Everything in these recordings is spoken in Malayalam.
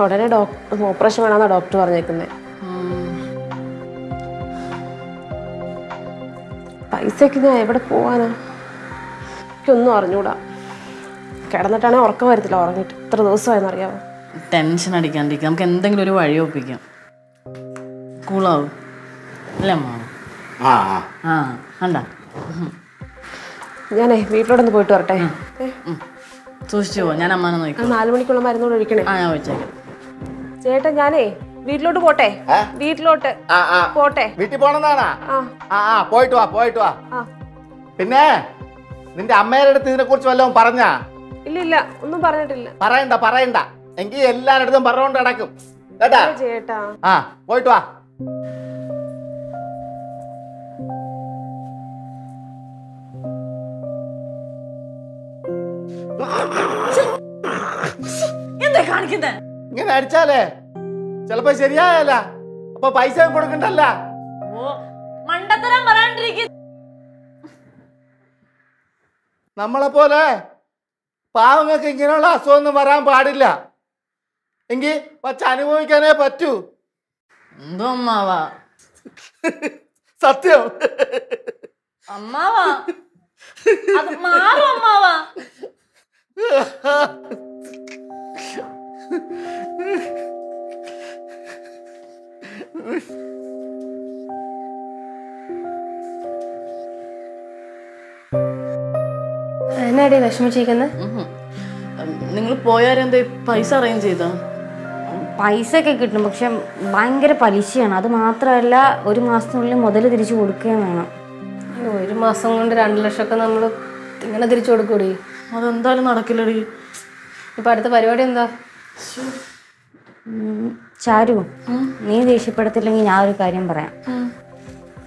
ഉടനെ ഓപ്പറേഷൻ വേണമെന്നാണ് ഡോക്ടർ പറഞ്ഞേക്കുന്നത്. പൈസക്ക് ഞാൻ എവിടെ പോവാനാ? എനിക്കൊന്നും അറിഞ്ഞൂടാ. കിടന്നിട്ടാണെങ്കിൽ ഉറക്കം വരത്തില്ല. ഉറങ്ങിയിട്ട് ഇത്ര ദിവസമായെന്നറിയാമോ? ടെൻഷൻ അടിക്കാണ്ടിരിക്കുക. നമുക്ക് എന്തെങ്കിലും ഒരു വഴി ഒപ്പിക്കാം. കൂളാവും അല്ലേ അമ്മ? ഞാനേ വീട്ടിലോട്ടൊന്ന് പോയിട്ട് വരട്ടെ. സൂക്ഷിച്ചു പോ. ഞാൻ അമ്മാനെ നോക്കാം. 4 മണിക്കുള്ള മരുന്നോട് ഒഴിക്കണേ. ഞാൻ വെച്ചേക്കാം. ചേട്ടാ ഞാനേ വീട്ടിലോട്ട് പോട്ടെ. വീട്ടിലോട്ട് പോട്ടെ. വീട്ടിൽ പോണെന്നാണാ? പോയിട്ട് വാ. പിന്നെ നിന്റെ അമ്മയുടെ അടുത്ത് ഇതിനെ കുറിച്ച് വല്ലതും പറഞ്ഞാ? ഇല്ല ഒന്നും പറഞ്ഞിട്ടില്ല. പറയണ്ട. എങ്കിൽ എല്ലാരുടെ അടുത്തും പറഞ്ഞോണ്ട് നടക്കും കേട്ടാ ചേട്ടാ. പോയിട്ട് വാ. എന്താ കാണിക്കുന്നേ? ഇങ്ങനെ അടിച്ചാലേ ചിലപ്പോ ശരിയായല്ല. അപ്പൊ പൈസ കൊടുക്കണ്ടല്ല. നമ്മളെ പോലെ പാവങ്ങൾക്ക് ഇങ്ങനെയുള്ള അസുഖമൊന്നും വരാൻ പാടില്ല. എങ്കിൽ വച്ച് അനുഭവിക്കാനേ പറ്റൂ. എന്തോ അമ്മാവാ? സത്യം അമ്മാവാ. അത് മാറും അമ്മാവാ. എന്നാടി വിഷമിച്ചിരിക്കുന്നത്? നിങ്ങൾ പോയാരെന്താ പൈസ അറേഞ്ച് ചെയ്താ? പൈസ ഒക്കെ കിട്ടും, പക്ഷെ ഭയങ്കര പലിശയാണ്. അത് മാത്രമല്ല 1 മാസത്തിനുള്ളിൽ മുതൽ തിരിച്ചു കൊടുക്കുകയും വേണം. 1 മാസം കൊണ്ട് 2 ലക്ഷമൊക്കെ നമ്മൾ ഇങ്ങനെ തിരിച്ചു കൊടുക്കൂടി? അതെന്തായാലും നടക്കില്ലടി. ഇപ്പൊ അടുത്ത പരിപാടി എന്താ? ചാരു, നീ ദേഷ്യപ്പെടത്തില്ലെങ്കിൽ ഞാൻ ഒരു കാര്യം പറയാം.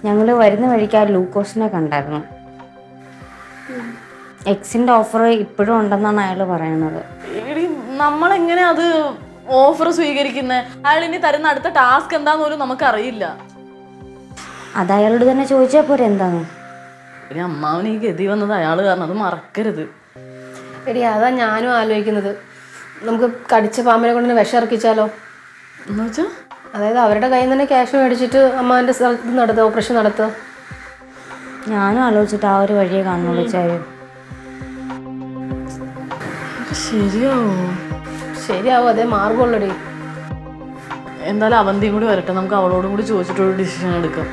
ഞങ്ങൾ വരുന്ന വഴിക്ക് ആ ലൂക്കോസിനെ കണ്ടായിരുന്നു. എക്സിന്റെ ഓഫർ ഇപ്പോഴും ഉണ്ടെന്നാണ് അയാൾ പറയുന്നത്. നമ്മളെങ്ങനെ അത് ഓഫർ സ്വീകരിക്കുന്നത്? അയാൾ ഇനി തരുന്ന അടുത്ത ടാസ്ക് എന്താന്ന് പോലും നമുക്കറിയില്ല. അത് അയാളോട് തന്നെ ചോദിച്ചാൽ പോരെ എന്താന്ന്. ഒരു അമ്മാവന് ഈ ഗതി വന്നത് അയാൾ കാരണം, അത് മറക്കരുത്. എടി അതാ ഞാനും ആലോചിക്കുന്നത്. നമുക്ക് കടിച്ച പാമ്പിനെ കൊണ്ട് വിഷം ഇറക്കിച്ചാലോ? എന്നുവെച്ചാ അതായത് അവരുടെ കയ്യിൽ നിന്ന് തന്നെ ക്യാഷ് മേടിച്ചിട്ട് അമ്മാന്റെ സ്ഥലത്ത് നടത്തുക, ഓപ്പറേഷൻ നടത്തുക. ഞാനും ആലോചിച്ചിട്ട് ആ ഒരു വഴിയെ കാണുന്നുള്ളൂ ചാരു. ശരിയാവോ? അതേ മാർഗമുള്ളടി. എന്തായാലും അവന്തിയും കൂടി വരട്ടെ, നമുക്ക് അവളോടും കൂടി ചോദിച്ചിട്ടൊരു ഡിസിഷൻ എടുക്കാം.